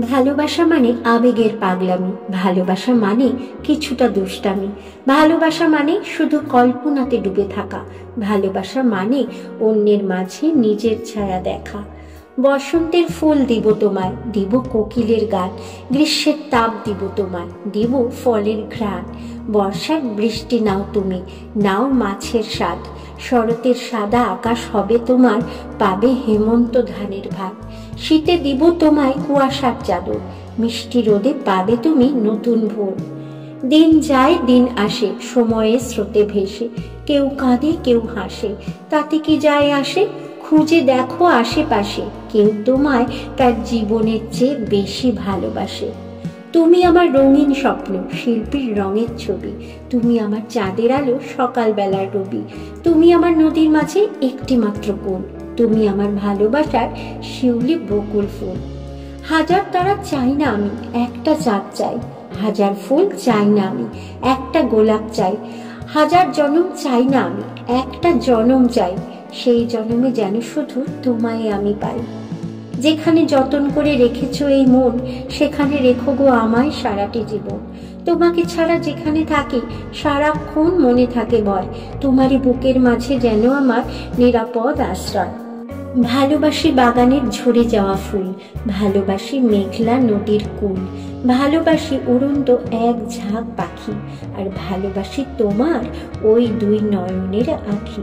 ভালোবাসা মানে আবেগের পাগলামি, ভালোবাসা মানে কিছুটা দুষ্টামি, ভালোবাসা মানে শুধু কল্পনাতে ডুবে থাকা, ভালোবাসা মানে অন্যের মাঝে নিজের ছায়া দেখা। বসন্তের ফুল দিব তোমায়, দিব কোকিলের গান, গ্রীষ্মের তাপ দিব তোমায়, দিব ফলের ঘ্রাণ। বর্ষার বৃষ্টি নাও তুমি, নাও মাছের স্বাদ, শরতের সাদা আকাশ হবে তোমার, পাবে হেমন্ত ধানের ভাত। শীতে দিব তোমায় কুয়াশার চাদর, মিষ্টি রোদে পাবে তুমি নতুন ভোর। দিন যায় দিন আসে, সময়ে স্রোতে ভেসে, কেউ কাঁদে কেউ হাসে, তাতে কি যায় আসে? খুঁজে দেখো আশেপাশে, কেউ তোমায় তার জীবনের চেয়ে বেশি ভালোবাসে। তুমি আমার রঙিন স্বপ্ন, শিল্পীর রঙের ছবি, তুমি আমার চাঁদের আলো, সকালবেলার রবি, তুমি আমার নদীর মাঝে একটি মাত্র কোল, তুমি আমার ভালোবাসার শিউলি বকুল ফুল। হাজার তারা চাই না আমি, একটা চাঁদ চাই, হাজার ফুল চাই না আমি, একটা গোলাপ চাই, হাজার জনম চাই না আমি, একটা জনম চাই, সেই জনমে যেন শুধু তোমায় আমি পাই। যেখানে যতন করে রেখেছো এই মন, সেখানে রেখো গো আমায় সারাটি জীবন। তোমাকে ছাড়া যেখানে থাকি, সারাক্ষণ মনে থাকে ভয়, তোমারই বুকের মাঝে যেন আমার নিরাপদ আশ্রয়। ভালোবাসি বাগানের ঝরে যাওয়া ফুল, ভালোবাসি মেঘলা নদীর কূল, ভালোবাসি উড়ন্ত এক ঝাঁক পাখি, আর ভালোবাসি তোমার ওই দুই নয়নের আঁখি।